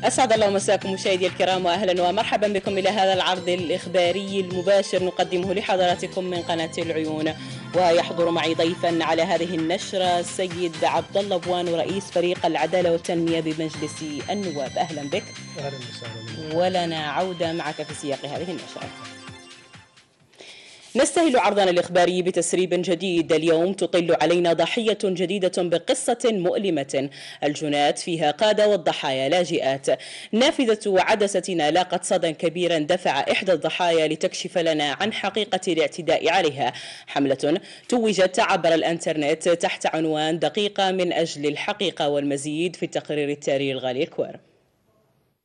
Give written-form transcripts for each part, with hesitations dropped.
أسعد الله مساكم مشاهدي الكرام، وأهلا ومرحبا بكم إلى هذا العرض الإخباري المباشر نقدمه لحضراتكم من قناة العيون. ويحضر معي ضيفا على هذه النشرة السيد عبد الله بوان، رئيس فريق العدالة والتنمية بمجلس النواب. أهلا بك. أهلا وسهلا. ولنا عودة معك في سياق هذه النشرة. نستهل عرضنا الإخباري بتسريب جديد. اليوم تطل علينا ضحية جديدة بقصة مؤلمة الجنات فيها قادة والضحايا لاجئات. نافذة عدستنا لاقت صدى كبيرا دفع إحدى الضحايا لتكشف لنا عن حقيقة الاعتداء عليها. حملة توجت عبر الانترنت تحت عنوان دقيقة من أجل الحقيقة، والمزيد في التقرير التالي لغالي الكوار.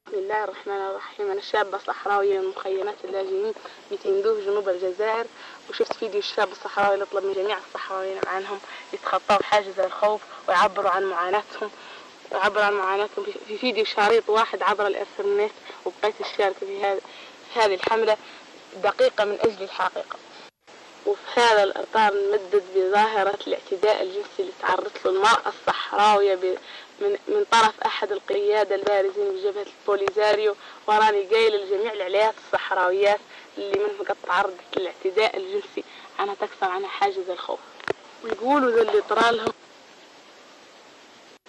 بسم الله الرحمن الرحيم. أنا شابة صحراوية من مخيمات اللاجئين بتندوف جنوب الجزائر، وشفت فيديو الشاب الصحراوي اللي طلب من جميع الصحراويين عنهم يتخطوا حاجز الخوف ويعبروا عن معاناتهم في فيديو شريط واحد عبر الإنترنت، وبقيت أشارك في هذه الحملة دقيقة من أجل الحقيقة. وفي هذا الإطار نمدد بظاهرة الاعتداء الجنسي اللي تعرضت له المرأة الصحراوية من طرف أحد القيادة البارزين بجبهة البوليزاريو، وراني قايل لجميع العليات الصحراويات اللي منهم قد تعرضت للاعتداء الجنسي أنا تكسر عنها حاجز الخوف، ويقولوا ذا اللي طرا لهم.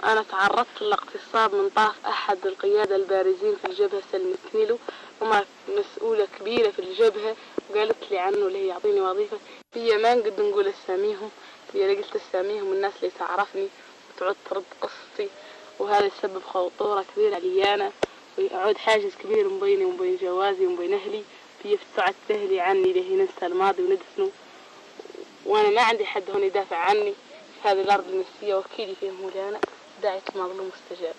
أنا تعرضت للاغتصاب من طرف أحد القيادة البارزين في الجبهة سلمتني، وما مسؤولة كبيرة في الجبهة وقالت لي عنه اللي هي يعطيني وظيفة. هي ما نقدر نقول اساميهم، هي قلت اساميهم الناس اللي تعرفني وتعود ترد قصتي، وهذا يسبب خطورة كبيرة علي أنا، ويعود حاجز كبير من بيني وبين جوازي وبين أهلي. هي تعود تهلي عني لهي ننسى الماضي وندفنه، وأنا ما عندي حد هون يدافع عني في هذه الأرض النسية، وكيلي فيهم مولانا داعية المظلوم مستجاب.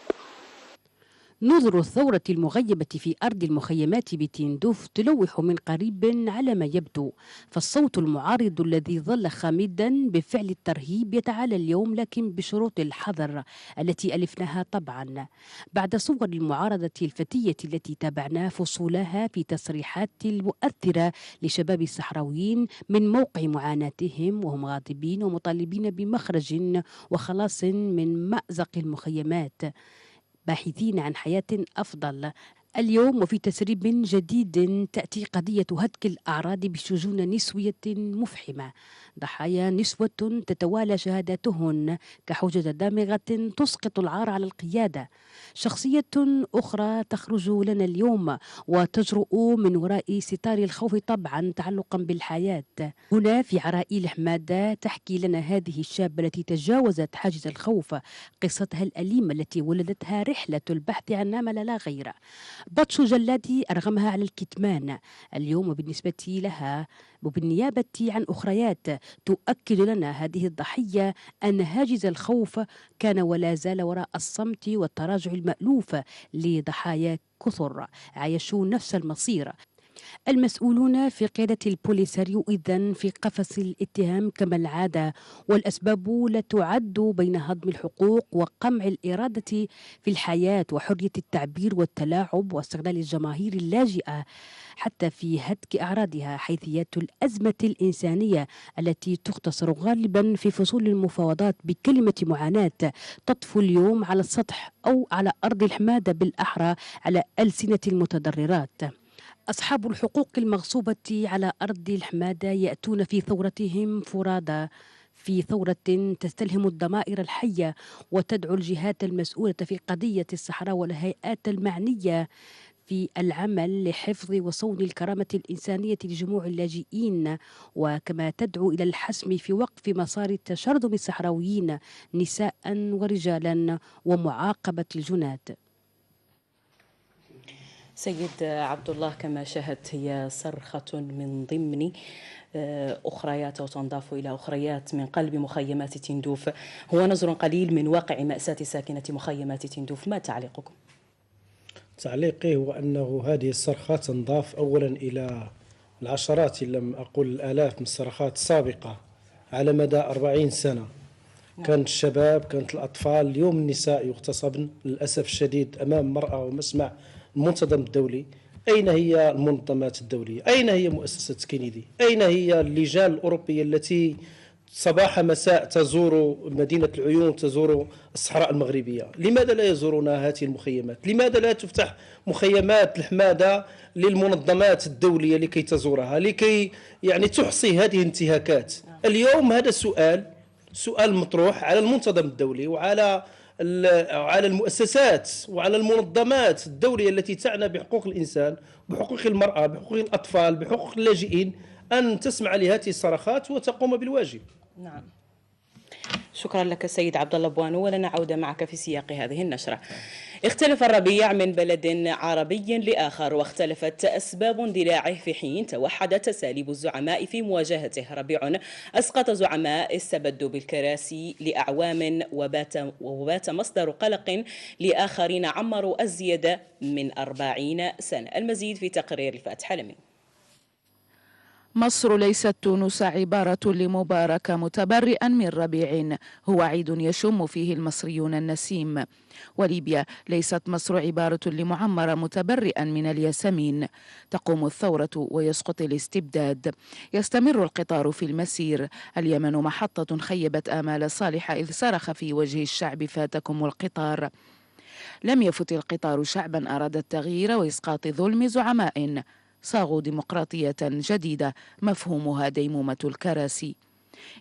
نظر الثورة المغيبة في أرض المخيمات بتندوف تلوح من قريب على ما يبدو، فالصوت المعارض الذي ظل خامدا بفعل الترهيب يتعالى اليوم، لكن بشروط الحذر التي ألفناها طبعا بعد صور المعارضة الفتية التي تابعنا فصولها في تصريحات المؤثرة لشباب الصحراويين من موقع معاناتهم، وهم غاضبين ومطالبين بمخرج وخلاص من مأزق المخيمات، باحثين عن حياة أفضل. اليوم وفي تسريب جديد تأتي قضية هتك الأعراض بشجون نسوية مفحمة، ضحايا نسوة تتوالى شهاداتهن كحجة دامغة تسقط العار على القيادة. شخصية أخرى تخرج لنا اليوم وتجرؤ من وراء ستار الخوف طبعا تعلقا بالحياة. هنا في عرائيل حمادة تحكي لنا هذه الشابة التي تجاوزت حاجز الخوف قصتها الأليمة التي ولدتها رحلة البحث عن أمل لا غير. بطش جلادي أرغمها على الكتمان. اليوم بالنسبة لها وبالنيابة عن أخريات تؤكد لنا هذه الضحية أن هاجز الخوف كان ولا زال وراء الصمت والتراجع المألوف لضحايا كثر عايشوا نفس المصير. المسؤولون في قيادة البوليساريو إذن في قفص الاتهام كما العادة، والأسباب لا تعد بين هضم الحقوق وقمع الإرادة في الحياة وحرية التعبير والتلاعب واستغلال الجماهير اللاجئة حتى في هتك أعراضها. حيثيات الأزمة الإنسانية التي تختصر غالبا في فصول المفاوضات بكلمة معاناة تطفو اليوم على السطح أو على أرض الحمادة، بالأحرى على ألسنة المتضررات. أصحاب الحقوق المغصوبة على أرض الحمادة يأتون في ثورتهم فرادى، في ثورة تستلهم الضمائر الحية وتدعو الجهات المسؤولة في قضية الصحراء والهيئات المعنية في العمل لحفظ وصون الكرامة الإنسانية لجموع اللاجئين، وكما تدعو إلى الحسم في وقف مسار تشرذم الصحراويين نساء ورجالا ومعاقبة الجنات. سيد عبد الله، كما شاهدت هي صرخة من ضمن أخريات أو تنضاف إلى أخريات من قلب مخيمات تندوف. هو نظر قليل من واقع مأساة ساكنة مخيمات تندوف، ما تعليقكم؟ تعليقي هو أنه هذه الصرخات تنضاف أولا إلى العشرات إن لم أقل الآلاف من الصرخات السابقة على مدى 40 سنة. كانت الشباب، كانت الأطفال، اليوم النساء يغتصبن للأسف الشديد أمام مرأة ومسمع المنتظم الدولي. أين هي المنظمات الدولية؟ أين هي مؤسسة كينيدي؟ أين هي اللجان الأوروبية التي صباح مساء تزور مدينة العيون، تزور الصحراء المغربية. لماذا لا يزورون هذه المخيمات؟ لماذا لا تفتح مخيمات الحمادة للمنظمات الدولية لكي تزورها، لكي يعني تحصي هذه الانتهاكات؟ اليوم هذا سؤال مطروح على المنتظم الدولي وعلى المؤسسات وعلى المنظمات الدولية التي تعنى بحقوق الإنسان، بحقوق المرأة، بحقوق الأطفال، بحقوق اللاجئين، أن تسمع لهذه الصرخات وتقوم بالواجب. نعم، شكرا لك سيد عبد الله بوانو، ولنا عودة معك في سياق هذه النشرة. اختلف الربيع من بلد عربي لآخر، واختلفت أسباب اندلاعه في حين توحدت أساليب الزعماء في مواجهته. ربيع أسقط زعماء استبدوا بالكراسي لأعوام، وبات مصدر قلق لآخرين عمروا أزيد من 40 سنة. المزيد في تقرير الفاتح حلمي. مصر ليست تونس عبارة لمبارك متبرئا من ربيع هو عيد يشم فيه المصريون النسيم، وليبيا ليست مصر عبارة لمعمر متبرئا من الياسمين. تقوم الثورة ويسقط الاستبداد، يستمر القطار في المسير. اليمن محطة خيبت آمال صالح إذ صرخ في وجه الشعب فاتكم القطار. لم يفت القطار شعبا أراد التغيير وإسقاط ظلم زعماء صاغوا ديمقراطية جديدة مفهومها ديمومة الكراسي.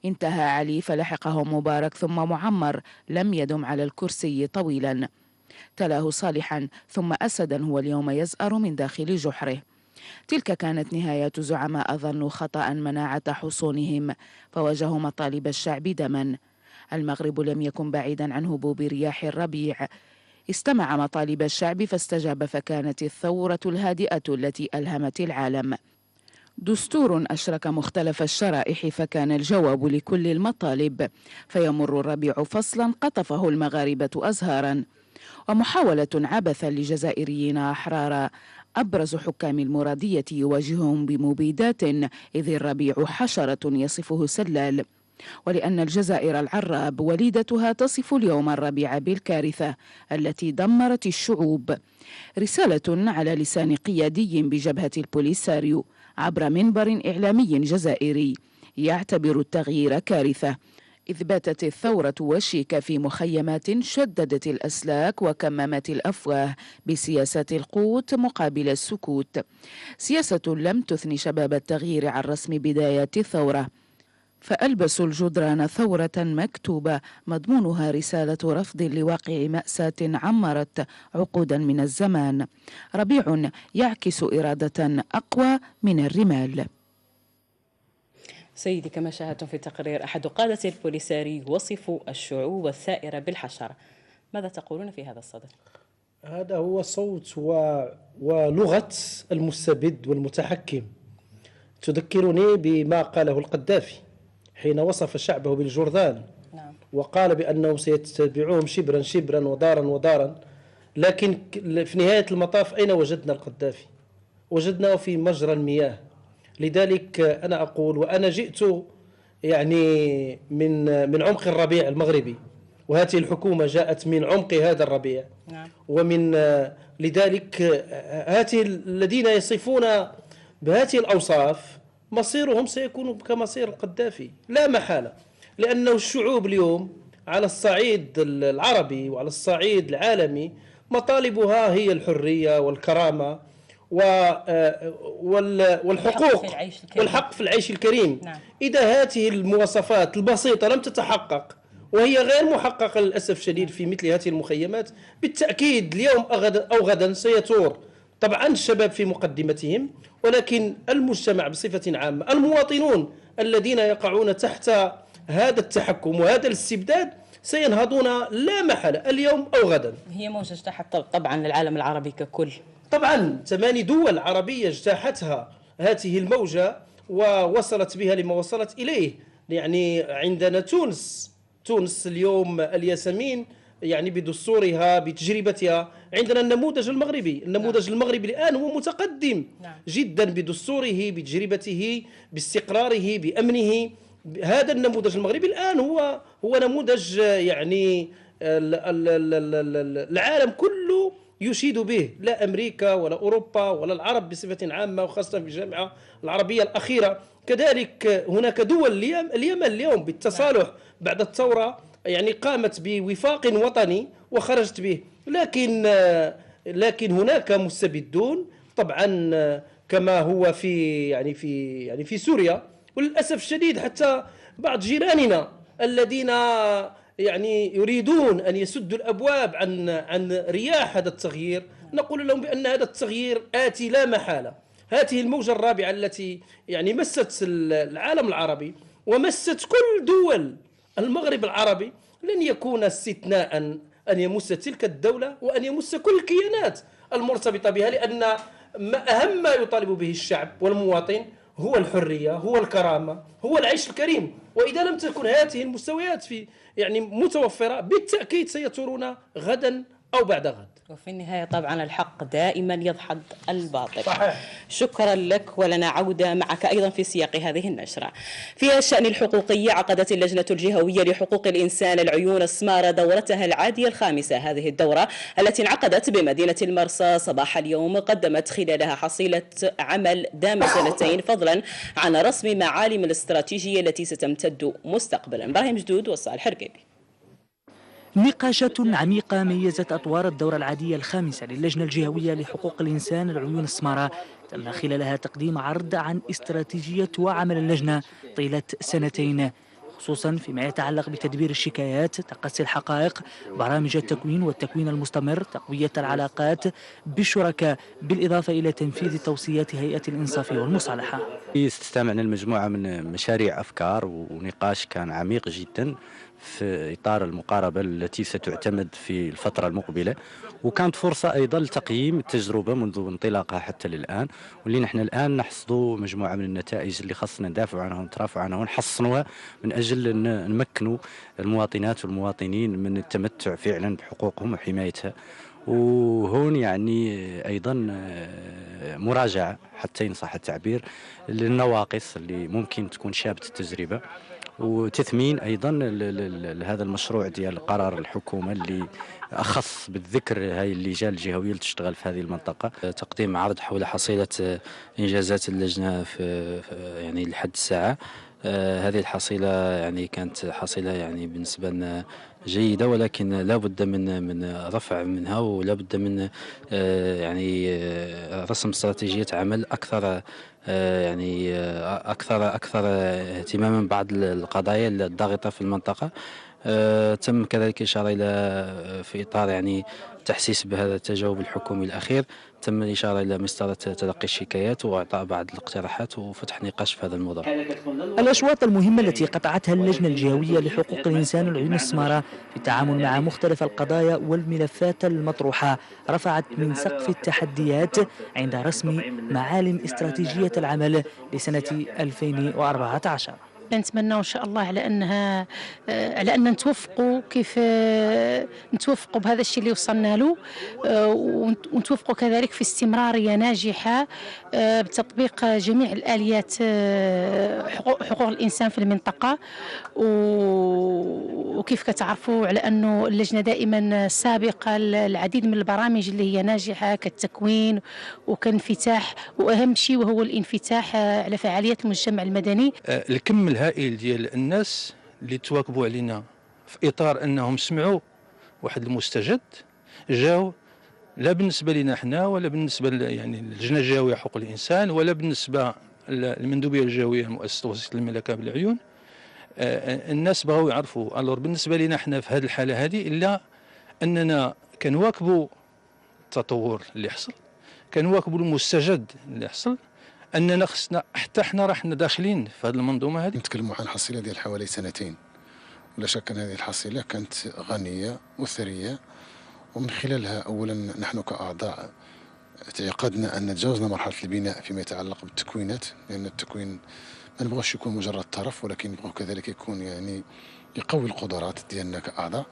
انتهى علي فلحقه مبارك ثم معمر لم يدم على الكرسي طويلا، تلاه صالحا ثم أسدا هو اليوم يزأر من داخل جحره. تلك كانت نهاية زعماء ظنوا خطأ مناعة حصونهم فواجهوا مطالب الشعب دما. المغرب لم يكن بعيدا عن هبوب رياح الربيع، استمع مطالب الشعب فاستجاب، فكانت الثورة الهادئة التي ألهمت العالم. دستور أشرك مختلف الشرائح فكان الجواب لكل المطالب، فيمر الربيع فصلا قطفه المغاربة أزهارا، ومحاولة عبثا لجزائريين أحرارا. أبرز حكام المرادية يواجههم بمبيدات إذ الربيع حشرة يصفه سلال، ولأن الجزائر العراب وليدتها تصف اليوم الربيع بالكارثة التي دمرت الشعوب. رسالة على لسان قيادي بجبهة البوليساريو عبر منبر إعلامي جزائري يعتبر التغيير كارثة، إذ باتت الثورة وشيك في مخيمات شددت الأسلاك وكممت الأفواه بسياسة القوت مقابل السكوت، سياسة لم تثني شباب التغيير عن رسم بدايات الثورة، فألبسوا الجدران ثورة مكتوبة مضمونها رسالة رفض لواقع مأساة عمرت عقودا من الزمان. ربيع يعكس إرادة أقوى من الرمال. سيدي، كما شاهدتم في التقرير، أحد قادة البوليساري وصفوا الشعوب الثائرة بالحشرة. ماذا تقولون في هذا الصدد؟ هذا هو صوت ولغة المستبد والمتحكم. تذكرني بما قاله القذافي حين وصف شعبه بالجرذان. نعم. وقال بأنهم سيتبعوهم شبرا شبرا ودارا ودارا، لكن في نهاية المطاف أين وجدنا القذافي؟ وجدناه في مجرى المياه. لذلك أنا أقول، وأنا جئت يعني من عمق الربيع المغربي، وهذه الحكومة جاءت من عمق هذا الربيع. نعم. ومن لذلك هذه الذين يصفون بهذه الأوصاف مصيرهم سيكون كمصير القذافي لا محالة، لأنه الشعوب اليوم على الصعيد العربي وعلى الصعيد العالمي مطالبها هي الحرية والكرامة والحقوق والحق في العيش الكريم. نعم. إذا هذه المواصفات البسيطة لم تتحقق، وهي غير محققة للأسف شديد في مثل هذه المخيمات، بالتأكيد اليوم أو غدا سيثور طبعا الشباب في مقدمتهم، ولكن المجتمع بصفة عامة، المواطنون الذين يقعون تحت هذا التحكم وهذا الاستبداد سينهضون لا محالة اليوم أو غدا. هي موجة اجتاحت طبعا للعالم العربي ككل. طبعا 8 دول عربية اجتاحتها هذه الموجة ووصلت بها لما وصلت إليه. يعني عندنا تونس اليوم الياسمين يعني بدستورها بتجربتها. عندنا النموذج المغربي الآن هو متقدم جدا بدستوره بتجربته باستقراره بأمنه. هذا النموذج المغربي الآن هو نموذج يعني العالم كله يشيد به لا أمريكا ولا أوروبا ولا العرب بصفة عامة، وخاصة في الجامعة العربية الأخيرة. كذلك هناك دول اليمن اليوم بالتصالح بعد الثورة يعني قامت بوفاق وطني وخرجت به، لكن هناك مستبدون طبعا كما هو في سوريا، وللأسف الشديد حتى بعض جيراننا الذين يعني يريدون أن يسدوا الأبواب عن رياح هذا التغيير، نقول لهم بأن هذا التغيير آتي لا محالة. هذه الموجة الرابعة التي يعني مست العالم العربي ومست كل دول المغرب العربي لن يكون استثناء أن يمس تلك الدولة وأن يمس كل الكيانات المرتبطة بها، لأن أهم ما يطالب به الشعب والمواطن هو الحرية، هو الكرامة، هو العيش الكريم. وإذا لم تكن هذه المستويات متوفرة بالتأكيد سيثورون غدا أو بعد غد. وفي النهاية طبعا الحق دائما يدحض الباطل. صحيح. شكرا لك، ولنا عودة معك أيضا في سياق هذه النشرة. في الشأن الحقوقي، عقدت اللجنة الجهوية لحقوق الإنسان العيون السمارة دورتها العادية الخامسة. هذه الدورة التي انعقدت بمدينة المرسى صباح اليوم قدمت خلالها حصيلة عمل دام سنتين، فضلا عن رسم معالم الاستراتيجية التي ستمتد مستقبلا. إبراهيم جدود وصالح الحرقيبي. نقاشات عميقة ميزت أطوار الدورة العادية الخامسة للجنة الجهوية لحقوق الإنسان العيون السمراء، تم خلالها تقديم عرض عن استراتيجية وعمل اللجنة طيلة سنتين، خصوصا فيما يتعلق بتدبير الشكايات، تقصي الحقائق، برامج التكوين والتكوين المستمر، تقوية العلاقات بالشركاء، بالإضافة إلى تنفيذ توصيات هيئة الإنصاف والمصالحة. استمعنا لمجموعة من مشاريع أفكار ونقاش كان عميق جدا في إطار المقاربة التي ستعتمد في الفترة المقبلة، وكانت فرصة أيضا لتقييم التجربة منذ انطلاقها حتى الآن، واللي نحن الآن نحصدوا مجموعة من النتائج اللي خصنا ندافع عنها ونترافع عنها ونحصنوها من أجل أن نمكنوا المواطنات والمواطنين من التمتع فعلا بحقوقهم وحمايتها. وهون يعني أيضا مراجعة حتى إن صح التعبير للنواقص اللي ممكن تكون شابة التجربة، وتثمين أيضا لهذا المشروع ديال قرار الحكومة اللي أخص بالذكر هاي اللجان الجهوية اللي تشتغل في هذه المنطقة. تقديم عرض حول حصيلة إنجازات اللجنة في يعني لحد الساعة. هذه الحصيلة يعني كانت حصيلة يعني بالنسبة لنا جيدة، ولكن لا بد من رفع منها، ولا بد من يعني رسم استراتيجية عمل أكثر يعني أكثر اهتماما بعض القضايا الضاغطة في المنطقة. تم كذلك إشارة إلى في إطار يعني تحسيس بهذا التجاوب الحكومي الأخير، تم الإشارة إلى مسطرة تلقي الشكايات وإعطاء بعض الاقتراحات وفتح نقاش في هذا الموضوع. الأشواط المهمة التي قطعتها اللجنة الجهوية لحقوق الإنسان العيون السمراء في التعامل مع مختلف القضايا والملفات المطروحة رفعت من سقف التحديات عند رسم معالم استراتيجية العمل لسنة 2014. نتمنى ان شاء الله على ان نتوفقوا كيف نتوفقوا بهذا الشيء اللي وصلنا له، ونتوفقوا كذلك في استمراريه ناجحه بتطبيق جميع الاليات حقوق الانسان في المنطقه. وكيف كتعرفوا على انه اللجنه دائما سابقه العديد من البرامج اللي هي ناجحه كالتكوين وكانفتاح، واهم شيء وهو الانفتاح على فعاليات المجتمع المدني. الكم الهائل ديال الناس اللي تواكبوا علينا في اطار انهم سمعوا واحد المستجد جاو، لا بالنسبه لنا احنا ولا بالنسبه يعني اللجنه الجهويه حقوق الانسان ولا بالنسبه للمندوبيه الجهويه مؤسسه وسيط الملكه بالعيون. الناس بغاو يعرفوا الور بالنسبه لنا احنا في هذه الحاله هذه الا اننا كنواكبوا التطور اللي حصل، كنواكبوا المستجد اللي حصل، اننا خصنا حتى احنا راحنا داخلين في هذه المنظومه هذه. نتكلموا عن حصيله ديال حوالي سنتين، ولا شك ان هذه الحصيله كانت غنيه وثريه، ومن خلالها اولا نحن كاعضاء اعتقدنا ان تجاوزنا مرحله البناء فيما يتعلق بالتكوينات، لان التكوين ما نبغاش يكون مجرد طرف، ولكن نبغوا كذلك يكون يعني يقوي القدرات ديالنا كاعضاء.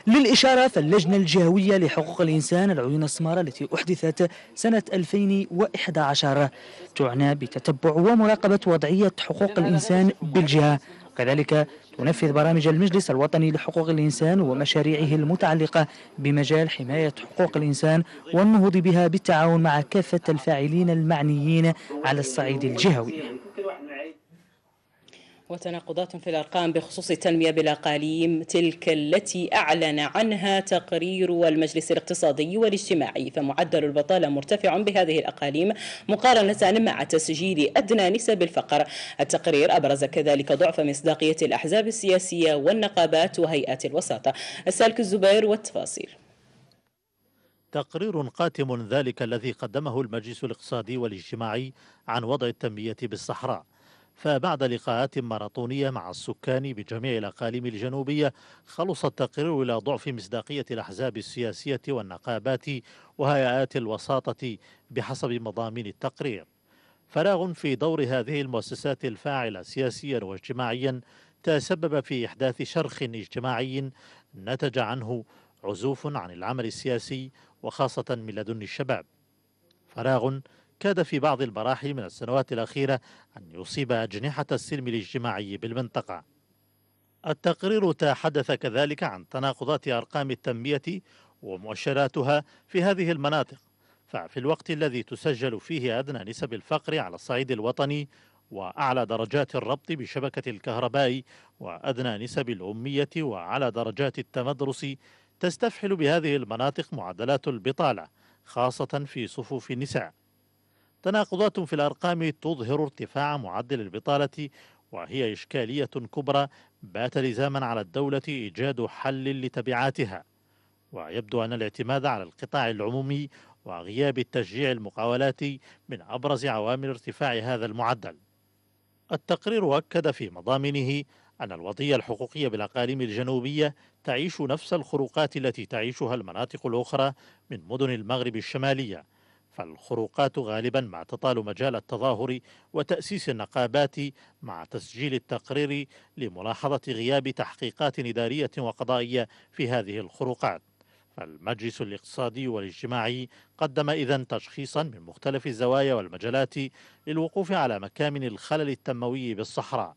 للإشارة فاللجنة الجهوية لحقوق الإنسان العيون السمراء التي أحدثت سنة 2011 تعنى بتتبع ومراقبة وضعية حقوق الإنسان بالجهة، وكذلك تنفذ برامج المجلس الوطني لحقوق الإنسان ومشاريعه المتعلقة بمجال حماية حقوق الإنسان والنهوض بها بالتعاون مع كافة الفاعلين المعنيين على الصعيد الجهوي. وتناقضات في الأرقام بخصوص التنمية بالأقاليم تلك التي أعلن عنها تقرير المجلس الاقتصادي والاجتماعي، فمعدل البطالة مرتفع بهذه الأقاليم مقارنة مع تسجيل أدنى نسب الفقر. التقرير أبرز كذلك ضعف مصداقية الأحزاب السياسية والنقابات وهيئات الوساطة. السالك الزبير والتفاصيل. تقرير قاتم ذلك الذي قدمه المجلس الاقتصادي والاجتماعي عن وضع التنمية بالصحراء. فبعد لقاءات ماراثونية مع السكان بجميع الأقاليم الجنوبية خلص التقرير إلى ضعف مصداقية الأحزاب السياسية والنقابات وهيئات الوساطة بحسب مضامين التقرير. فراغ في دور هذه المؤسسات الفاعلة سياسيا واجتماعيا تسبب في إحداث شرخ اجتماعي نتج عنه عزوف عن العمل السياسي وخاصة من لدن الشباب. فراغ كاد في بعض المراحل من السنوات الأخيرة أن يصيب أجنحة السلم الاجتماعي بالمنطقة. التقرير تحدث كذلك عن تناقضات أرقام التنمية ومؤشراتها في هذه المناطق، ففي الوقت الذي تسجل فيه أدنى نسب الفقر على الصعيد الوطني وأعلى درجات الربط بشبكة الكهرباء وأدنى نسب الأمية وأعلى درجات التمدرس، تستفحل بهذه المناطق معدلات البطالة خاصة في صفوف النساء. تناقضات في الأرقام تظهر ارتفاع معدل البطالة، وهي إشكالية كبرى بات لزاما على الدولة إيجاد حل لتبعاتها. ويبدو أن الاعتماد على القطاع العمومي وغياب التشجيع المقاولات من أبرز عوامل ارتفاع هذا المعدل. التقرير أكد في مضامنه أن الوضعية الحقوقية بالأقاليم الجنوبية تعيش نفس الخروقات التي تعيشها المناطق الأخرى من مدن المغرب الشمالية، فالخروقات غالبا ما تطال مجال التظاهر وتأسيس النقابات مع تسجيل التقرير لملاحظة غياب تحقيقات إدارية وقضائية في هذه الخروقات. فالمجلس الاقتصادي والاجتماعي قدم إذن تشخيصا من مختلف الزوايا والمجالات للوقوف على مكامن الخلل التنموي بالصحراء.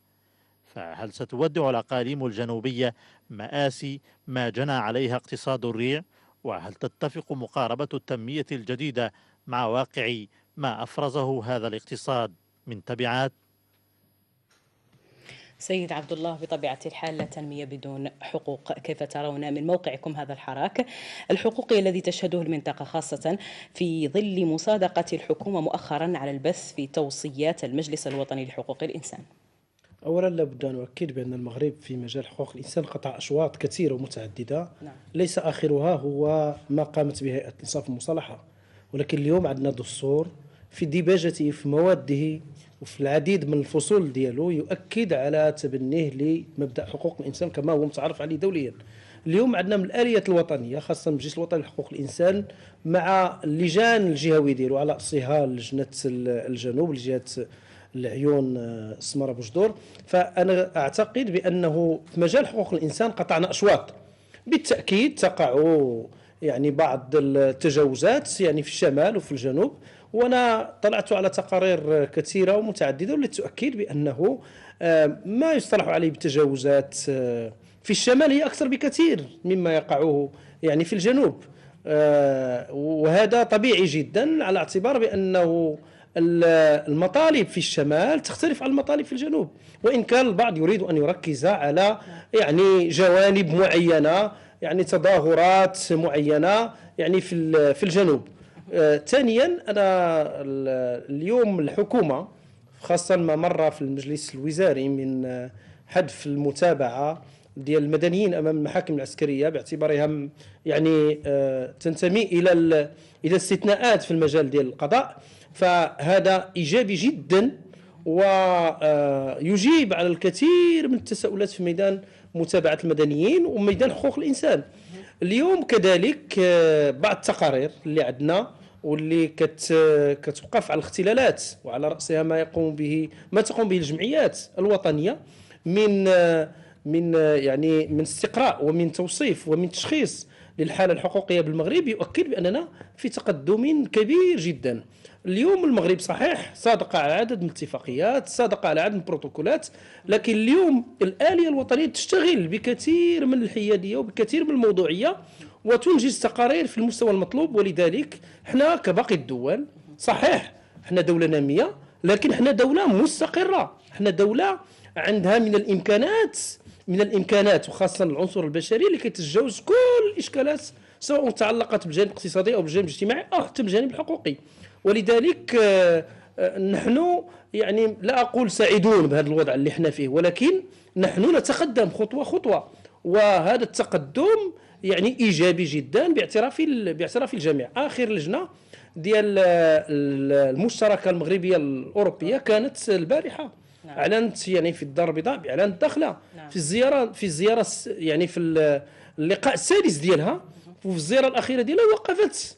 فهل ستودع الأقاليم الجنوبية مآسي ما جنى عليها اقتصاد الريع؟ وهل تتفق مقاربة التنمية الجديدة مع واقع ما أفرزه هذا الاقتصاد من تبعات؟ سيد عبد الله، بطبيعة الحال لا تنمية بدون حقوق. كيف ترون من موقعكم هذا الحراك الحقوقي الذي تشهده المنطقة، خاصة في ظل مصادقة الحكومة مؤخرا على البث في توصيات المجلس الوطني لحقوق الإنسان؟ أولا لابد أن نؤكد بأن المغرب في مجال حقوق الإنسان قطع أشواط كثيرة ومتعددة. نعم. ليس آخرها هو ما قامت به هيئة الإنصاف المصالحة، ولكن اليوم عندنا دستور في ديباجته في مواده وفي العديد من الفصول ديالو يؤكد على تبنيه لمبدأ حقوق الإنسان كما هو متعارف عليه دوليا. اليوم عندنا من الآليات الوطنية خاصة المجلس الوطني لحقوق الإنسان مع اللجان الجهوية ديالو على رأسها لجنة الجنوب لجهة العيون السمارة بوجدور. فأنا أعتقد بأنه في مجال حقوق الإنسان قطعنا أشواط. بالتأكيد تقع يعني بعض التجاوزات يعني في الشمال وفي الجنوب، وأنا طلعت على تقارير كثيرة ومتعددة والتي تؤكد بأنه ما يصطلح عليه بالتجاوزات في الشمال هي أكثر بكثير مما يقع يعني في الجنوب، وهذا طبيعي جدا على اعتبار بأنه المطالب في الشمال تختلف عن المطالب في الجنوب، وإن كان البعض يريد أن يركز على يعني جوانب معينة، يعني تظاهرات معينة يعني في الجنوب. ثانيا أنا اليوم الحكومة خاصة ما مر في المجلس الوزاري من حذف المتابعة ديال المدنيين أمام المحاكم العسكرية باعتبارها يعني تنتمي إلى استثناءات في المجال ديال القضاء، فهذا إيجابي جدا ويجيب على الكثير من التساؤلات في ميدان متابعة المدنيين وميدان حقوق الإنسان. اليوم كذلك بعض التقارير اللي عندنا واللي كتوقف على الاختلالات وعلى رأسها ما تقوم به الجمعيات الوطنية من يعني من استقراء ومن توصيف ومن تشخيص للحالة الحقوقية بالمغرب يؤكد بأننا في تقدم كبير جدا. اليوم المغرب صحيح صادق على عدد من الاتفاقيات، صادق على عدد من البروتوكولات، لكن اليوم الآلية الوطنية تشتغل بكثير من الحيادية وبكثير من الموضوعية وتنجز تقارير في المستوى المطلوب. ولذلك احنا كباقي الدول صحيح احنا دولة نامية، لكن احنا دولة مستقرة، احنا دولة عندها من الامكانات وخاصه العنصر البشري لكي تتجاوز كل الاشكالات سواء تعلقت بالجانب الاقتصادي او بالجانب الاجتماعي او حتى بالجانب الحقوقي. ولذلك نحن يعني لا اقول سعيدون بهذا الوضع اللي احنا فيه، ولكن نحن نتقدم خطوه خطوه، وهذا التقدم يعني ايجابي جدا باعتراف الجميع. اخر لجنه ديال المشتركه المغربيه الاوروبيه كانت البارحه، اعلنت يعني في الدار البيضاء باعلان الداخله في الزياره يعني في اللقاء السادس ديالها، وفي الزياره الاخيره ديالها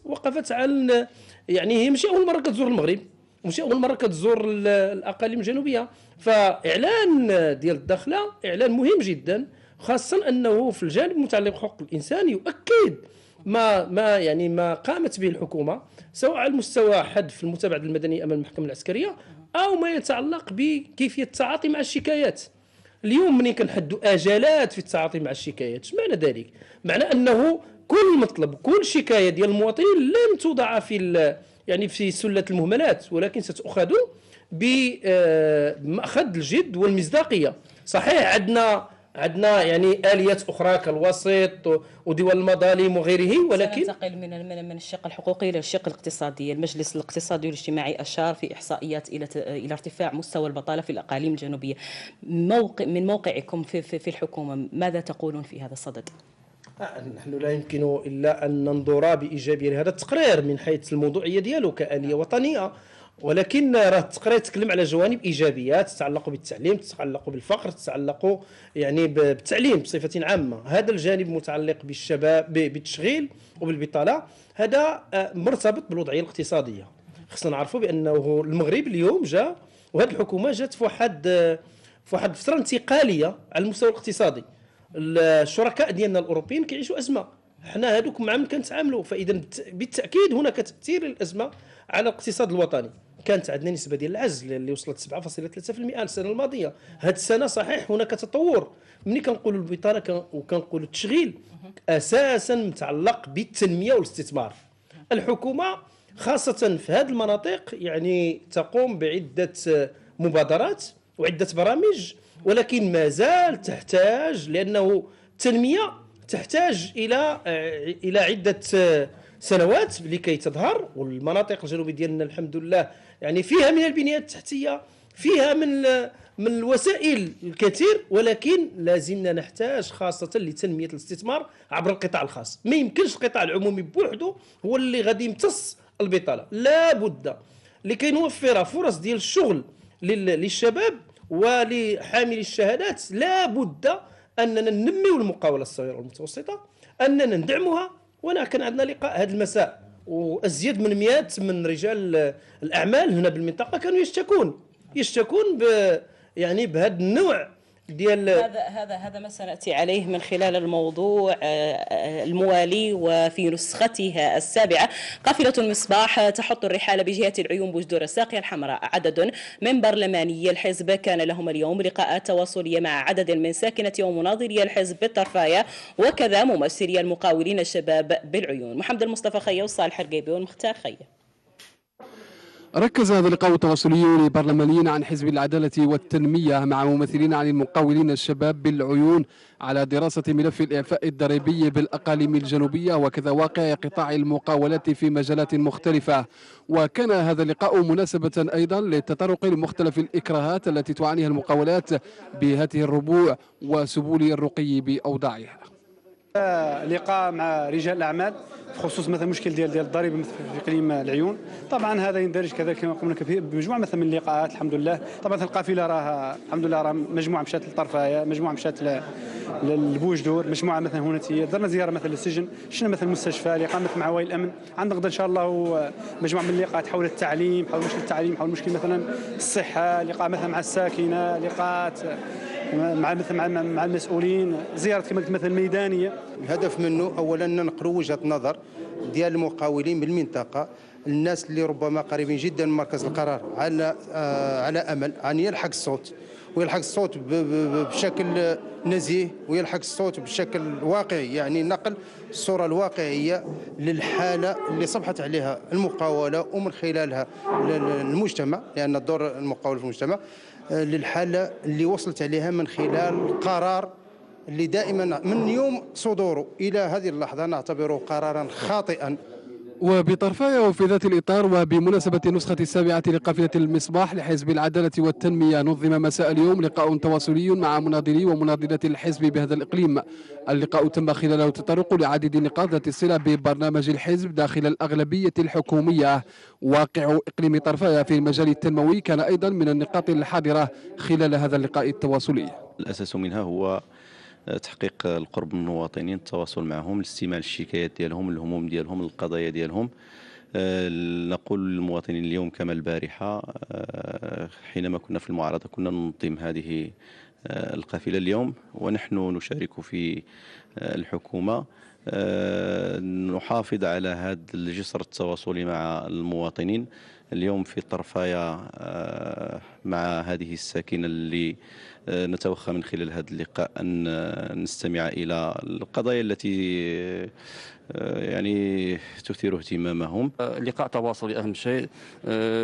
وقفت على يعني هي ماشي اول مره كتزور المغرب، ماشي اول مره كتزور الاقاليم الجنوبيه. فاعلان ديال الداخله اعلان مهم جدا، خاصه انه في الجانب المتعلق بحقوق الانسان يؤكد ما قامت به الحكومه سواء على المستوى حذف المتابعه المدنيه امام المحكمه العسكريه او ما يتعلق بكيفيه التعاطي مع الشكايات. اليوم ملي كنحدوا اجالات في التعاطي مع الشكايات، اش معنى ذلك؟ معنى انه كل مطلب كل شكايه ديال المواطنين لن توضع في سله المهملات، ولكن ستؤخذ بمأخذ الجد والمصداقيه. صحيح عندنا يعني آليات أخرى كالوسيط ودول المظالم وغيره، ولكن سننتقل من الشق الحقوقي إلى الشق الاقتصادي. المجلس الاقتصادي والاجتماعي أشار في إحصائيات إلى ارتفاع مستوى البطالة في الأقاليم الجنوبية. من موقعكم في الحكومة ماذا تقولون في هذا الصدد؟ نحن لا يمكن إلا أن ننظر بإيجابية لهذا التقرير من حيث الموضوعية ديالو كآلية وطنية، ولكن راه التقرير يتكلم على جوانب ايجابيات تتعلق بالتعليم، تتعلق بالفقر، تتعلق يعني بالتعليم بصفه عامه. هذا الجانب متعلق بالشباب بالتشغيل وبالبطاله، هذا مرتبط بالوضعيه الاقتصاديه. خصنا نعرفوا بانه المغرب اليوم جاء وهذه الحكومه جات في واحد فتره انتقاليه على المستوى الاقتصادي. الشركاء ديالنا الاوروبيين كيعيشوا ازمه، حنا هذوك مع من كنتعاملوا، فاذا بالتاكيد هناك تاثير للازمه على الاقتصاد الوطني. كانت عندنا نسبه ديال العجز اللي وصلت 7.3% السنه الماضيه. هذه السنه صحيح هناك تطور. ملي كنقولوا البطاله وكنقولوا التشغيل اساسا متعلق بالتنميه والاستثمار. الحكومه خاصه في هذه المناطق يعني تقوم بعده مبادرات وعده برامج، ولكن ما زال تحتاج، لانه التنميه تحتاج الى عده سنوات لكي تظهر. والمناطق الجنوبيه ديالنا الحمد لله يعني فيها من البنيات التحتيه، فيها من الوسائل الكثير، ولكن لازلنا نحتاج خاصه لتنميه الاستثمار عبر القطاع الخاص. ما يمكنش القطاع العمومي بوحده هو اللي غادي يمتص البطاله، لا بد لكي نوفر فرص ديال الشغل للشباب ولحاملي الشهادات. لا بد اننا ننميو المقاوله الصغيره والمتوسطه، اننا ندعموها. وانا كان عندنا لقاء هذا المساء وازيد من 100 من رجال الاعمال هنا بالمنطقه كانوا يشتكون يعني بهذا النوع ديال هذا ما سنأتي عليه من خلال الموضوع الموالي. وفي نسختها السابعة قافلة المصباح تحط الرحال بجهة العيون بجدور الساقية الحمراء. عدد من برلماني الحزب كان لهم اليوم لقاءات تواصلية مع عدد من ساكنة ومناظري الحزب بالطرفاية، وكذا ممثلي المقاولين الشباب بالعيون. محمد المصطفى خيا وصالح الرقيبي والمختار خيا. ركز هذا اللقاء التواصلي لبرلمانيين عن حزب العدالة والتنمية مع ممثلين عن المقاولين الشباب بالعيون على دراسة ملف الإعفاء الضريبي بالأقاليم الجنوبية وكذا واقع قطاع المقاولات في مجالات مختلفة. وكان هذا اللقاء مناسبة أيضا للتطرق لمختلف الإكراهات التي تعانيها المقاولات بهذه الربوع وسبل الرقي بأوضاعها. لقاء مع رجال الاعمال في خصوص مثلا مشكل ديال الضريبه في اقليم العيون. طبعا هذا يندرج كذلك كما قمنا بمجموعه مثلا من اللقاءات الحمد لله. طبعا القافله راه الحمد لله راه مجموعه مشات للطرفايه، مجموعه مشات لبوجدور، مجموعه مثلا هنا درنا زياره مثلا للسجن، شفنا مثلا المستشفى، لقاء مثلا مع عوائل الامن. عندنا غدا ان شاء الله مجموعه من اللقاءات حول التعليم، حول مشكل التعليم، حول مشكل مثلا الصحه، لقاء مثلا مع الساكنه، لقاءات مع المسؤولين، زياره كما قلت مثلا ميدانيه. الهدف منه اولا ننقلوا وجهه نظر ديال المقاولين بالمنطقه، الناس اللي ربما قريبين جدا من مركز القرار، على امل ان يلحق الصوت ويلحق الصوت بشكل نزيه ويلحق الصوت بشكل واقعي، يعني نقل الصورة الواقعية للحالة اللي صبحت عليها المقاولة ومن خلالها المجتمع، لأن الدور المقاول في المجتمع، للحالة اللي وصلت عليها من خلال القرار اللي دائما من يوم صدوره إلى هذه اللحظة نعتبره قرارا خاطئا. وبطرفايا وفي ذات الإطار وبمناسبة النسخة السابعة لقافلة المصباح لحزب العدالة والتنمية، نظم مساء اليوم لقاء تواصلي مع مناضلي ومناضلات الحزب بهذا الإقليم. اللقاء تم خلاله التطرق لعديد النقاط ذات الصلة ببرنامج الحزب داخل الأغلبية الحكومية. واقع إقليم طرفايا في المجال التنموي كان أيضا من النقاط الحاضرة خلال هذا اللقاء التواصلي. الأساس منها هو تحقيق القرب من المواطنين، التواصل معهم، الاستماع للشكايات ديالهم، الهموم ديالهم، القضايا ديالهم. نقول للمواطنين اليوم كما البارحة حينما كنا في المعارضة كنا ننظم هذه القافلة اليوم ونحن نشارك في الحكومة، نحافظ على هذا الجسر التواصلي مع المواطنين. اليوم في طرفايا مع هذه الساكنة اللي نتوخى من خلال هذا اللقاء أن نستمع إلى القضايا التي يعني تثير اهتمامهم. لقاء تواصلي أهم شيء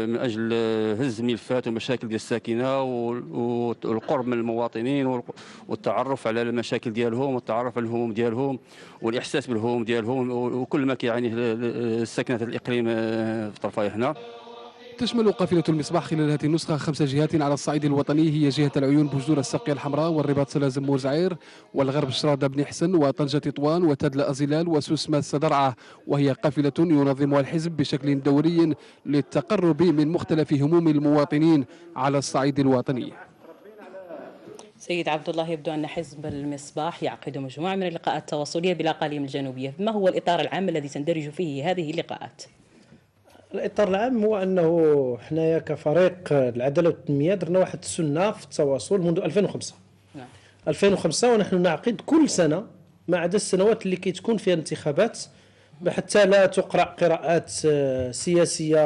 من أجل هز ملفات ومشاكل ديال الساكنة والقرب من المواطنين والتعرف على المشاكل ديالهم والتعرف على الهموم ديالهم والإحساس بالهموم ديالهم وكل ما كيعانيه الساكنة الإقليم في طرفايا هنا. تشمل قافلة المصباح خلال هذه النسخة 5 جهات على الصعيد الوطني، هي جهة العيون بجدور السقية الحمراء والرباط سلازم مورزعير والغرب شرادة بن حسن وطنجة تطوان وتدلى أزلال وسوسمة سدرعة، وهي قافلة ينظمها الحزب بشكل دوري للتقرب من مختلف هموم المواطنين على الصعيد الوطني. سيد عبد الله، يبدو أن حزب المصباح يعقد مجموعة من اللقاءات التواصلية بالأقاليم الجنوبية، ما هو الإطار العام الذي تندرج فيه هذه اللقاءات؟ الإطار العام هو أنه حنايا كفريق العدالة والتنمية درنا واحد السنة في التواصل منذ 2005. 2005 ونحن نعقد كل سنة ما عدا السنوات اللي كتكون فيها انتخابات حتى لا تقرأ قراءات سياسية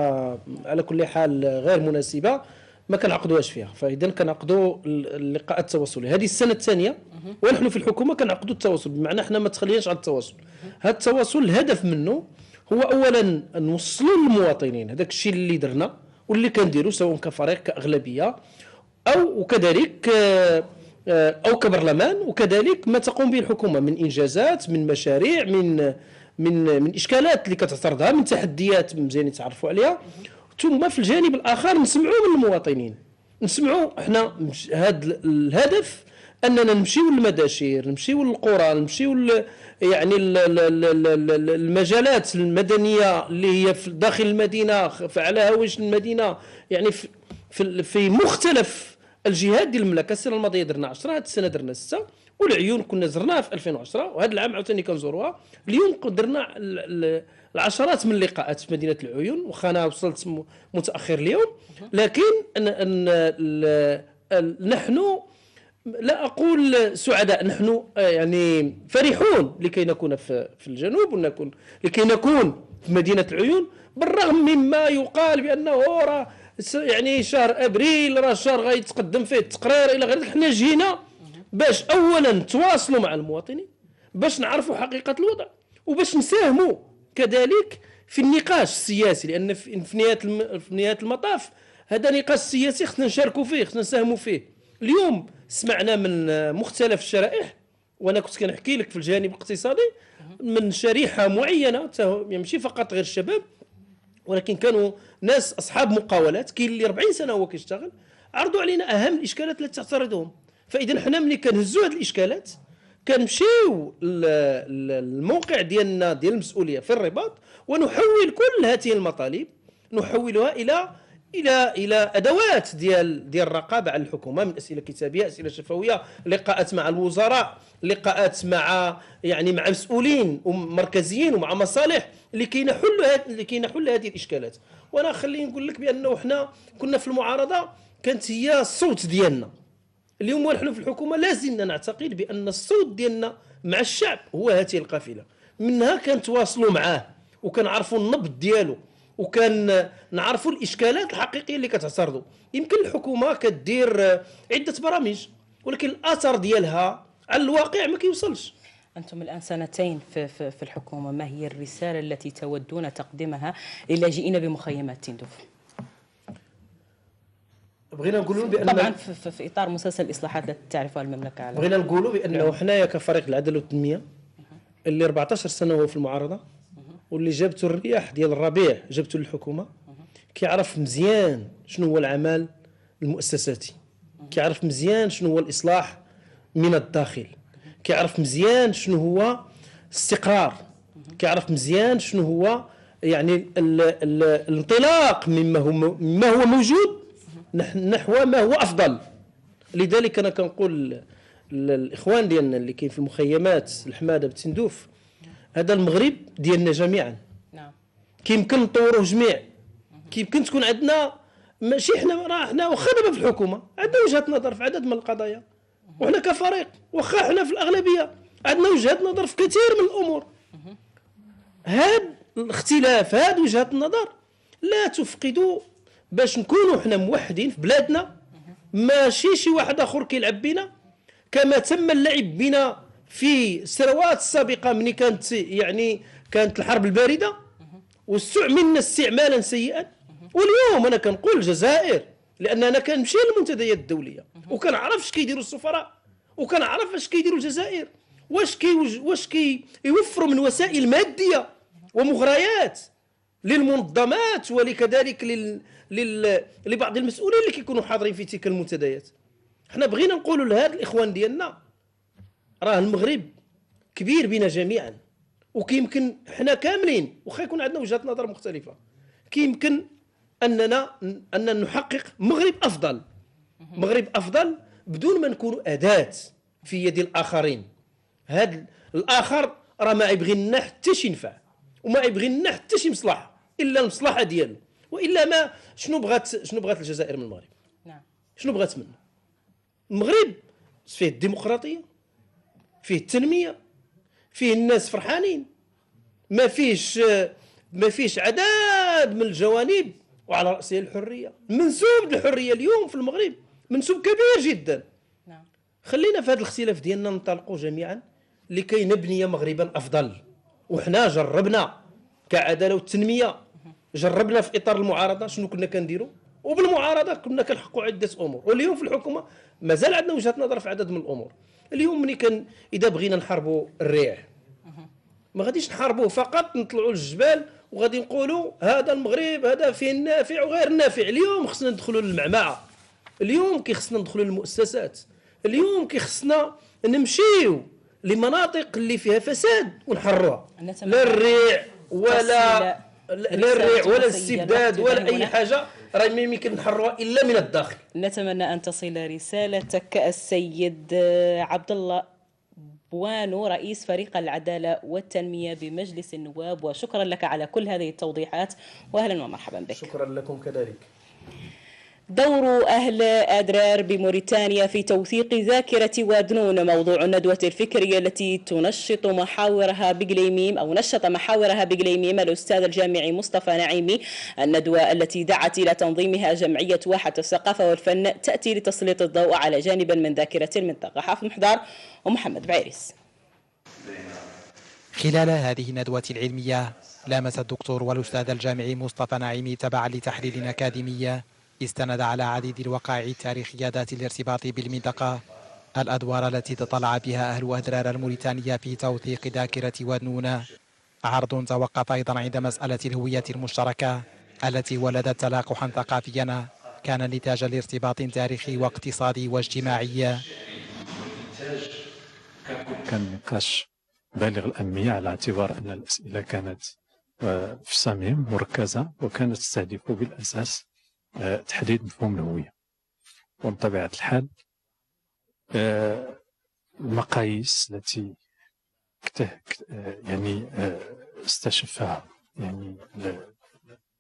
على كل حال غير مناسبة ما كنعقدوهاش فيها، فإذا كنعقدوا اللقاءات التواصلية. هذه السنة الثانية ونحن في الحكومة كنعقدوا التواصل، بمعنى حنا ما تخليناش على التواصل. هذا التواصل الهدف منه هو اولا نوصلوا للمواطنين هذاك الشيء اللي درنا واللي كنديروا سواء كفريق كاغلبيه او وكذلك او كبرلمان، وكذلك ما تقوم به الحكومه من انجازات، من مشاريع، من اشكالات اللي كتعترضها، من تحديات مزيان يتعرفوا عليها. ثم في الجانب الاخر نسمعوا من المواطنين، نسمعوا احنا هذا الهدف اننا نمشيو للمداشير، نمشيو للقرى، نمشيو يعني المجالات المدنيه اللي هي داخل المدينه على هوامش المدينه، يعني في مختلف الجهات ديال المملكه. السنه الماضيه درنا 10، هذه السنه درنا 6، والعيون كنا زرناها في 2010، وهذا العام عاوتاني كنزوروها. اليوم درنا العشرات من اللقاءات في مدينه العيون، واخا انا وصلت متاخر اليوم، لكن نحن لا أقول سعداء، نحن يعني فرحون لكي نكون في الجنوب ونكون لكي نكون في مدينة العيون، بالرغم مما يقال بأنه راه يعني شهر أبريل راه شهر غيتقدم فيه التقرير إلى غير. حنا جينا باش أولا نتواصلوا مع المواطنين، باش نعرفوا حقيقة الوضع، وباش نساهموا كذلك في النقاش السياسي، لأن في نهاية المطاف هذا نقاش سياسي خصنا نشاركوا فيه، خصنا نساهموا فيه. اليوم سمعنا من مختلف الشرائح، وانا كنت كنحكي لك في الجانب الاقتصادي من شريحه معينه، ماشي فقط غير الشباب، ولكن كانوا ناس اصحاب مقاولات، كاين اللي 40 سنه هو كيشتغل، عرضوا علينا اهم الاشكالات التي تعترضهم. فاذا حنا ملي كنهزوا هذه الاشكالات كنمشيو الموقع ديالنا ديال المسؤوليه في الرباط، ونحول كل هذه المطالب نحولها الى ادوات ديال الرقابه على الحكومه، من اسئله كتابيه، اسئله شفويه، لقاءات مع الوزراء، لقاءات مع مسؤولين مركزيين ومع مصالح لكي نحل هذه الاشكالات. وانا خليني نقول لك بانه حنا كنا في المعارضه، كانت هي الصوت ديالنا، اليوم ونحن في الحكومة لازلنا نعتقد بأن الصوت ديالنا مع الشعب هو هذه القافلة. منها كنتواصلوا معاه وكنعرفوا النبض ديالو وكان نعرفوا الاشكالات الحقيقيه اللي كتعترضوا. يمكن الحكومه كدير عده برامج ولكن الاثر ديالها على الواقع ما كيوصلش. أنتم الآن سنتين في الحكومة، ما هي الرسالة التي تودون تقديمها للاجئين بمخيمات تندوف؟ بغينا نقولوا بأن طبعا في إطار مسلسل الإصلاحات التي تعرفها المملكة على بغينا نقولوا بأنه حنايا كفريق العدالة والتنمية اللي 14 سنة هو في المعارضة واللي جابته الرياح ديال الربيع جابته للحكومة، كيعرف مزيان شنو هو العمل المؤسساتي، كيعرف مزيان شنو هو الإصلاح من الداخل، كيعرف مزيان شنو هو الاستقرار، كيعرف مزيان شنو هو يعني الانطلاق مما هو موجود نحو ما هو أفضل. لذلك أنا كنقول الإخوان ديالنا اللي كاين في المخيمات الحمادة بتندوف، هذا المغرب ديالنا جميعا. نعم. كيمكن نطوروه جميع، كيمكن تكون عندنا ماشي حنا واخا دابا في الحكومة عندنا وجهة نظر في عدد من القضايا، وحنا كفريق واخا حنا في الأغلبية عندنا وجهة نظر في كثير من الأمور. هذا الاختلاف، هذه وجهة النظر لا تفقدوا باش نكونوا حنا موحدين في بلادنا، ماشي شي واحد اخر كيلعب بينا كما تم اللعب بنا في السنوات السابقه ملي كانت الحرب البارده واستعملنا استعمالا سيئا. واليوم انا كنقول الجزائر، لان انا كنمشي للمنتديات الدوليه وكنعرف اش كيديروا السفراء وكنعرف اش كيديروا الجزائر، واش كيوفروا من وسائل ماديه ومغريات للمنظمات ولكذلك لبعض المسؤولين اللي كيكونوا حاضرين في تلك المنتديات. حنا بغينا نقولوا لهاد الاخوان ديالنا راه المغرب كبير بنا جميعا، وكيمكن حنا كاملين واخا يكون عندنا وجهات نظر مختلفه كيمكن اننا نحقق مغرب افضل، مغرب افضل بدون ما نكونوا اداه في يد الاخرين. هاد الاخر راه ما يبغي لنا حتى شي ينفع وما يبغي لنا حتى شي مصلحه الا المصلحه ديالو، والا ما شنو بغات الجزائر من المغرب؟ نعم. شنو بغات منه؟ المغرب فيه الديمقراطيه، فيه التنميه، فيه الناس فرحانين، ما فيش عدد من الجوانب، وعلى راسها الحريه. منسوب الحريه اليوم في المغرب منسوب كبير جدا. نعم. خلينا في هذا الاختلاف ديالنا ننطلقوا جميعا لكي نبني مغربا افضل. وحنا جربنا كعداله والتنميه، جربنا في اطار المعارضه شنو كنا كنديروا، وبالمعارضه كنا كنحققوا عده امور، واليوم في الحكومه مازال عندنا وجهه نظر في عدد من الامور. اليوم ملي اذا بغينا نحاربوا الريح ما غاديش نحاربوه فقط نطلعوا للجبال وغادي نقولوا هذا المغرب هذا فيه النافع وغير النافع. اليوم خصنا ندخلوا للمعمعه، اليوم كيخصنا ندخلوا للمؤسسات، اليوم كيخصنا نمشيو لمناطق اللي فيها فساد ونحرروها. لا الريع ولا الاستبداد ولا اي حاجه راه ما يمكن نحرروها الا من الداخل. نتمنى ان تصل رسالتك السيد عبد الله بوانو رئيس فريق العداله والتنميه بمجلس النواب، وشكرا لك على كل هذه التوضيحات واهلا ومرحبا بك. شكرا لكم كذلك. دور أهل أدرار بموريتانيا في توثيق ذاكرة ودنون موضوع الندوة الفكرية التي تنشط محاورها بقليميم الأستاذ الجامعي مصطفى نعيمي. الندوة التي دعت إلى تنظيمها جمعية واحة الثقافة والفن تأتي لتسليط الضوء على جانب من ذاكرة المنطقة. حافظ محضار ومحمد بعيرس. خلال هذه الندوة العلمية لامس الدكتور والأستاذ الجامعي مصطفى نعيمي تبعا لتحليل أكاديمية استند على عديد الوقائع التاريخية ذات الارتباط بالمنطقة الأدوار التي تطلع بها أهل أدرار الموريتانية في توثيق ذاكرة ودنون. عرض توقف أيضا عند مسألة الهوية المشتركة التي ولدت تلاقحا ثقافيا كان نتاج لارتباط تاريخي واقتصادي واجتماعي. كان نقاش بالغ الأهمية على اعتبار أن الأسئلة كانت في الصميم مركزة وكانت تستهدف بالأساس تحديد مفهوم الهوية، وبطبيعة الحال المقاييس التي استشفها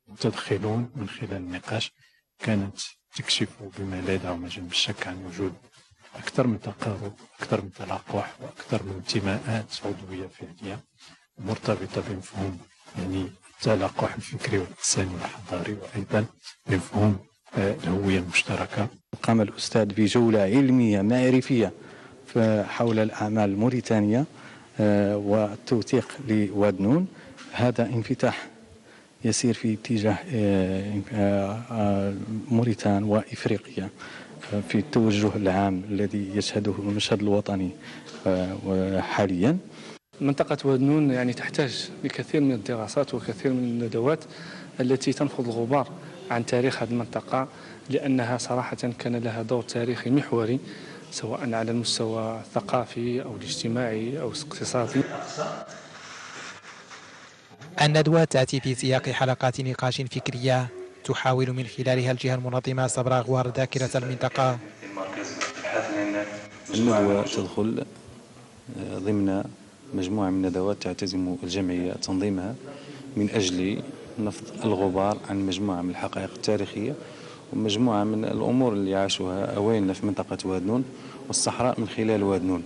المتدخلون من خلال النقاش كانت تكشف بما لا يدع مجال بالشك عن وجود أكثر من تقارب، أكثر من تلاقح، وأكثر من انتماءات عضوية فعلية مرتبطة بمفهوم يعني التلاقح الفكري والإنساني والحضاري، وأيضا بمفهوم الهوية المشتركة. قام الأستاذ بجولة علمية معرفية حول الأعمال الموريتانية والتوثيق لوادنون. هذا انفتاح يسير في اتجاه موريتان وإفريقيا في التوجه العام الذي يشهده المشهد الوطني حاليا. منطقة وادنون يعني تحتاج لكثير من الدراسات وكثير من الندوات التي تنفض الغبار عن تاريخ هذه المنطقة، لأنها صراحة كان لها دور تاريخي محوري سواء على المستوى الثقافي أو الاجتماعي أو الاقتصادي. الندوة تأتي في سياق حلقات نقاش فكرية تحاول من خلالها الجهة المنظمة صبر أغوار ذاكرة المنطقة. الندوة تدخل ضمن مجموعة من الندوات تعتزم الجمعية تنظيمها من أجل نفض الغبار عن مجموعة من الحقائق التاريخية ومجموعة من الأمور اللي عاشوها أوائلنا في منطقة وادنون والصحراء من خلال وادنون.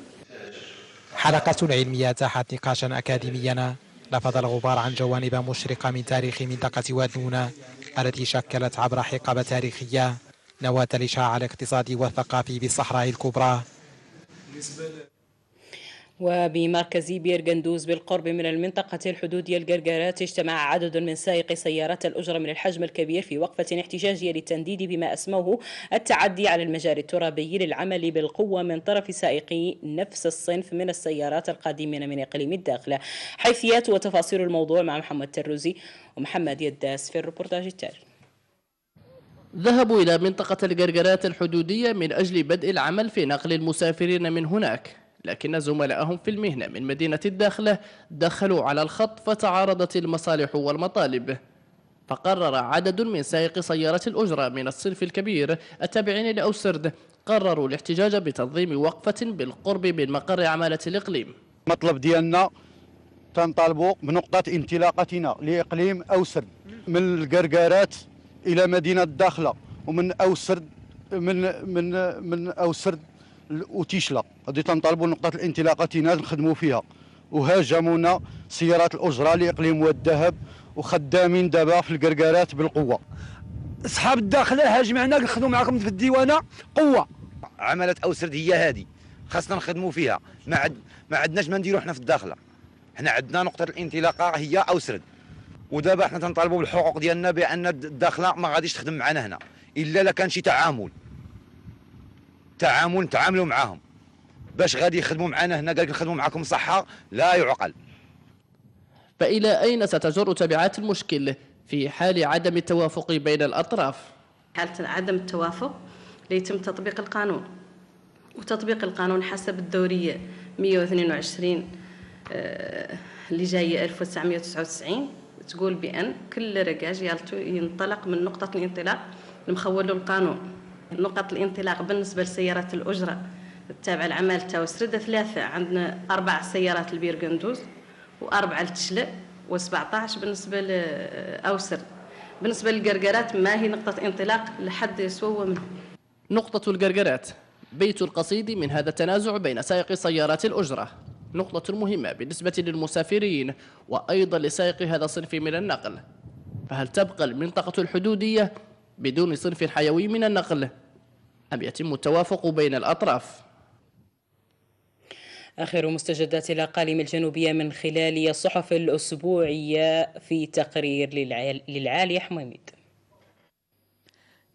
حلقة علمية تحت نقاشا أكاديميا لفظ الغبار عن جوانب مشرقة من تاريخ منطقة وادنون التي شكلت عبر حقبة تاريخية نواة الإشعاع الاقتصادي والثقافي بالصحراء الكبرى. وبمركز بيرغندوز بالقرب من المنطقة الحدودية الجرجرات اجتمع عدد من سائقي سيارات الأجرة من الحجم الكبير في وقفة احتجاجية للتنديد بما أسموه التعدي على المجال الترابي للعمل بالقوة من طرف سائقي نفس الصنف من السيارات القادمين من إقليم الداخلة. حيثيات وتفاصيل الموضوع مع محمد تروزي ومحمد يداس في الريبورتاج التالي. ذهبوا إلى منطقة الجرجرات الحدودية من أجل بدء العمل في نقل المسافرين من هناك، لكن زملائهم في المهنة من مدينة الداخلة دخلوا على الخط فتعارضت المصالح والمطالب، فقرر عدد من سائقي سيارة الأجرة من الصنف الكبير التابعين لأوسرد قرروا الاحتجاج بتنظيم وقفة بالقرب من مقر عمالة الإقليم. المطلب ديالنا تنطالبوا بنقطة انطلاقتنا لإقليم أوسرد من القرقارات إلى مدينة الداخلة ومن أوسرد من أوسرد وتيشلا. هذه تنطالبوا نقطة الانطلاقتنا نخدموا فيها، وهاجمونا سيارات الأجرة لإقليم والذهب وخدامين دابا في القرقارات بالقوة. أصحاب الداخلة هاجمعنا نخدموا معكم في الديوانة قوة. عملت أوسرد هي هذه خاصنا نخدموا فيها، ما عندناش ما نديروا حنا في الداخلة. حنا عندنا نقطة الانطلاقة هي أوسرد، ودابا حنا تنطالبوا بالحقوق ديالنا بأن الداخلة ما غاديش تخدم معنا هنا إلا لا كان شي تعامل نتعاملوا معاهم. باش غادي يخدموا معنا هنا قال نخدموا معكم صحة لا يعقل. فإلى أين ستجر تبعات المشكل في حال عدم التوافق بين الأطراف؟ حالة عدم التوافق ليتم تطبيق القانون، وتطبيق القانون حسب الدورية 122 اللي جاية 1999 تقول بأن كل رجاج ينطلق من نقطة الانطلاق المخول له القانون. نقط الانطلاق بالنسبة لسيارات الأجرة التابعة لعمالة أوسرد 3، عندنا 4 سيارات لبيرغندوز و4 لتشلق و17 بالنسبة لأوسرد. بالنسبة للقرقرات ما هي نقطة انطلاق لحد يسوى منه. نقطة القرقرات بيت القصيد من هذا التنازع بين سائقي سيارات الأجرة، نقطة مهمة بالنسبة للمسافرين وأيضا لسائقي هذا الصنف من النقل. فهل تبقى المنطقة الحدودية بدون صنف حيوي من النقل أم يتم التوافق بين الأطراف؟ آخر مستجدات الأقاليم الجنوبية من خلال الصحف الأسبوعية في تقرير للعالي حميد.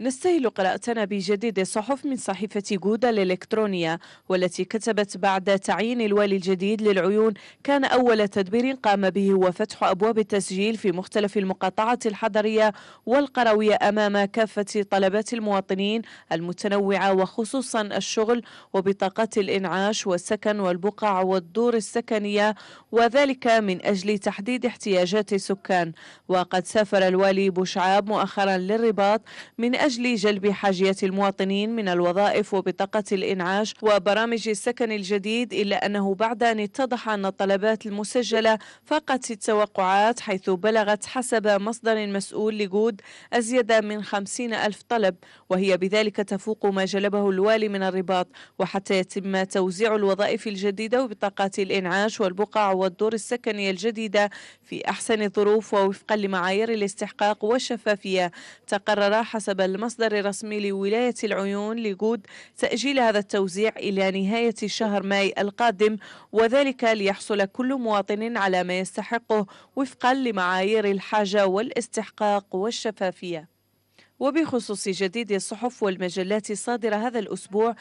نستهل قراءتنا بجديد الصحف من صحيفة جودة الإلكترونية، والتي كتبت بعد تعيين الوالي الجديد للعيون كان أول تدبير قام به هو فتح أبواب التسجيل في مختلف المقاطعات الحضرية والقروية أمام كافة طلبات المواطنين المتنوعة، وخصوصا الشغل وبطاقات الإنعاش والسكن والبقع والدور السكنية، وذلك من أجل تحديد احتياجات السكان. وقد سافر الوالي بوشعاب مؤخرا للرباط من أجل أجل جلب حاجيات المواطنين من الوظائف وبطاقة الإنعاش وبرامج السكن الجديد، إلا أنه بعد أن اتضح أن الطلبات المسجلة فاقت التوقعات، حيث بلغت حسب مصدر مسؤول لجود أزيد من 50,000 طلب، وهي بذلك تفوق ما جلبه الوالي من الرباط. وحتى يتم توزيع الوظائف الجديدة وبطاقات الإنعاش والبقع والدور السكنية الجديدة في أحسن الظروف ووفقا لمعايير الاستحقاق والشفافية، تقرر حسب المصدر الرسمي لولاية العيون لجود تأجيل هذا التوزيع إلى نهاية شهر ماي القادم، وذلك ليحصل كل مواطن على ما يستحقه وفقا لمعايير الحاجة والاستحقاق والشفافية. وبخصوص جديد الصحف والمجلات الصادرة هذا الأسبوع،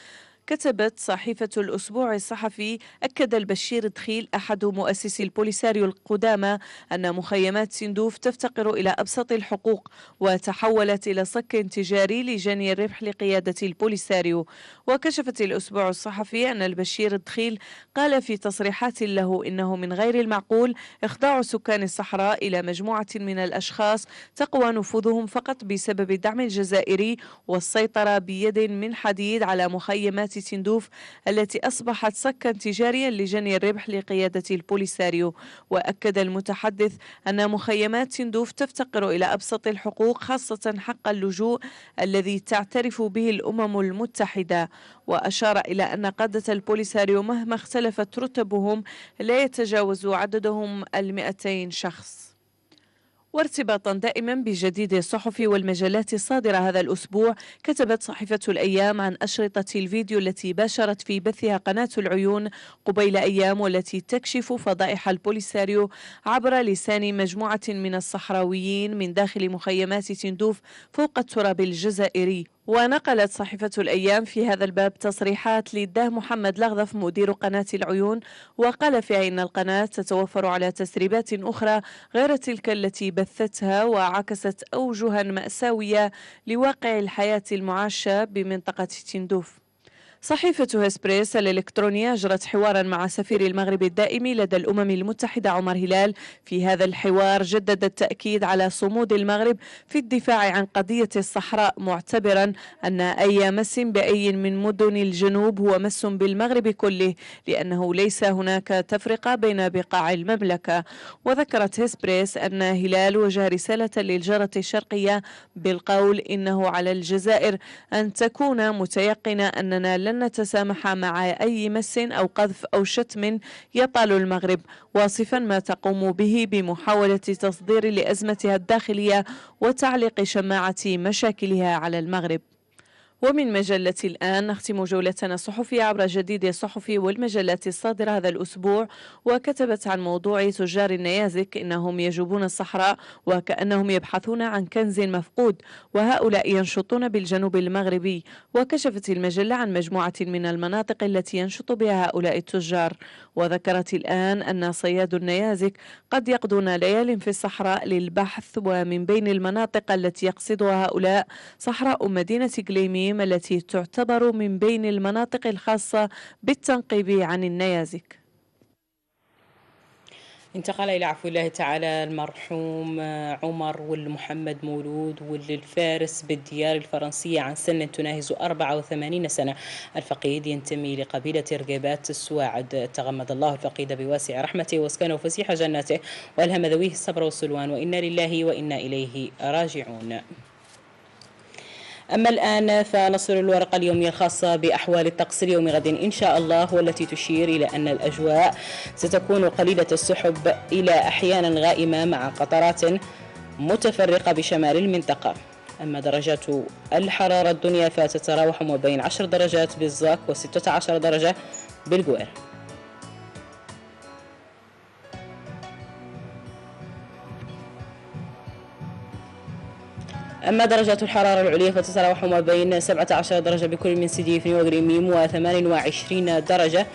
كتبت صحيفة الأسبوع الصحفي: أكد البشير دخيل أحد مؤسسي البوليساريو القدامى أن مخيمات سندوف تفتقر إلى أبسط الحقوق وتحولت إلى صك تجاري لجني الربح لقيادة البوليساريو. وكشفت الأسبوع الصحفي أن البشير دخيل قال في تصريحات له إنه من غير المعقول إخضاع سكان الصحراء إلى مجموعة من الأشخاص تقوى نفوذهم فقط بسبب الدعم الجزائري والسيطرة بيد من حديد على مخيمات سندوف التي أصبحت سكا تجاريا لجني الربح لقيادة البوليساريو. وأكد المتحدث أن مخيمات سندوف تفتقر إلى أبسط الحقوق، خاصة حق اللجوء الذي تعترف به الأمم المتحدة. وأشار إلى أن قادة البوليساريو مهما اختلفت رتبهم لا يتجاوز عددهم 200 شخص. وارتباطا دائما بجديد الصحف والمجلات الصادرة هذا الأسبوع، كتبت صحيفة الأيام عن أشرطة الفيديو التي باشرت في بثها قناة العيون قبيل أيام، والتي تكشف فضائح البوليساريو عبر لسان مجموعة من الصحراويين من داخل مخيمات سندوف فوق التراب الجزائري. ونقلت صحيفة الأيام في هذا الباب تصريحات للداه محمد لغضف مدير قناة العيون، وقال فيها إن القناة تتوفر على تسريبات أخرى غير تلك التي بثتها وعكست أوجها مأساوية لواقع الحياة المعاشة بمنطقة سندوف. صحيفة هسبريس الإلكترونية أجرت حوارا مع سفير المغرب الدائم لدى الأمم المتحدة عمر هلال. في هذا الحوار جدد التأكيد على صمود المغرب في الدفاع عن قضية الصحراء، معتبرا أن أي مس بأي من مدن الجنوب هو مس بالمغرب كله، لأنه ليس هناك تفرقة بين بقاع المملكة. وذكرت هسبريس أن هلال وجه رسالة للجارة الشرقية بالقول إنه على الجزائر أن تكون متيقنة أننا لن نتسامح مع أي مس أو قذف أو شتم يطال المغرب، واصفا ما تقوم به بمحاولة تصدير لأزمتها الداخلية وتعليق شماعة مشاكلها على المغرب. ومن مجلة الآن نختم جولتنا الصحفية عبر جديد الصحف والمجلات الصادرة هذا الأسبوع، وكتبت عن موضوع تجار النيازك إنهم يجوبون الصحراء وكأنهم يبحثون عن كنز مفقود، وهؤلاء ينشطون بالجنوب المغربي. وكشفت المجلة عن مجموعة من المناطق التي ينشط بها هؤلاء التجار. وذكرت الآن أن صياد النيازك قد يقضون ليال في الصحراء للبحث، ومن بين المناطق التي يقصدها هؤلاء صحراء مدينة قليميم التي تعتبر من بين المناطق الخاصة بالتنقيب عن النيازك. انتقل إلى عفو الله تعالى المرحوم عمر ولد محمد مولود ولد الفارس بالديار الفرنسية عن سن تناهز 84 سنة. الفقيد ينتمي لقبيلة رقيبات السواعد. تغمد الله الفقيد بواسع رحمته واسكنه فسيح جناته وألهم ذويه الصبر والسلوان، وإنا لله وإنا إليه راجعون. أما الآن فنصل الورقة اليومية الخاصة بأحوال الطقس اليوم غد إن شاء الله، والتي تشير إلى أن الأجواء ستكون قليلة السحب إلى أحيانا غائمة مع قطرات متفرقة بشمال المنطقة. أما درجات الحرارة الدنيا فتتراوح ما بين 10 درجات بالزاك و16 درجة بالجوير. أما درجات الحرارة العليا فتتراوح ما بين 17 درجة بكل من سيدي فني وغريميم و28 درجة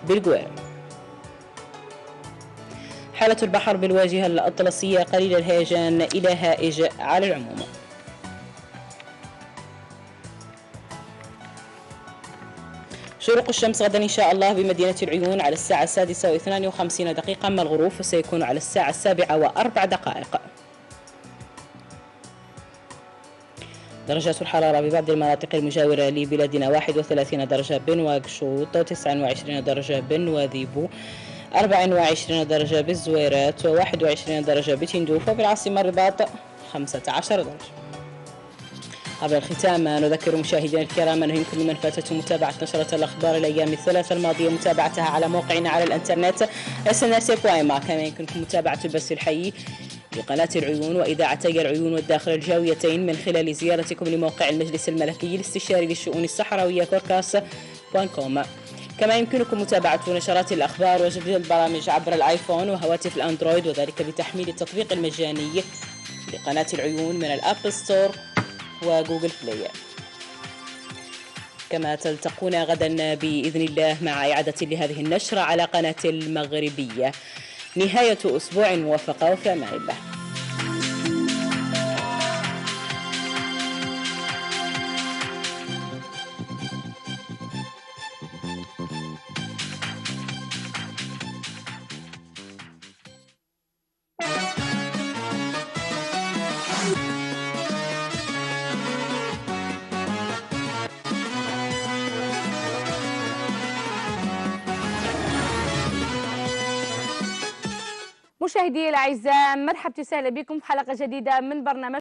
بالجوير. حالة البحر بالواجهة الأطلسية قليل الهيجان إلى هائج على العموم. شروق الشمس غدا إن شاء الله بمدينة العيون على الساعة 6:52، أما الغروب سيكون على الساعة 7:04. درجات الحرارة ببعض المناطق المجاورة لبلادنا 31 درجة بنواكشوط، 29 درجة بنواذيبو، 24 درجة بالزويرات، و21 درجة بتندوف، وبالعاصمة الرباط 15 درجة. قبل الختام نذكر مشاهدينا الكرام أنه يمكن لمن فاتته متابعة نشرة الأخبار الأيام الثلاثة الماضية متابعتها على موقعنا على الإنترنت snrc.ma. كما يمكنكم متابعة البث الحي لقناة العيون وإذاعتي العيون والداخل الجاويتين من خلال زيارتكم لموقع المجلس الملكي الاستشاري للشؤون الصحراوية كوركاس.com. كما يمكنكم متابعة نشرات الأخبار وجديد البرامج عبر الآيفون وهواتف الأندرويد، وذلك بتحميل التطبيق المجاني لقناة العيون من الأب ستور وجوجل بلاي. كما تلتقون غدا بإذن الله مع إعادة لهذه النشرة على قناة المغربية. نهاية أسبوع موفقة وفي أمان الله. مشاهدي الأعزاء، مرحبا وسهلا بكم في حلقة جديدة من برنامج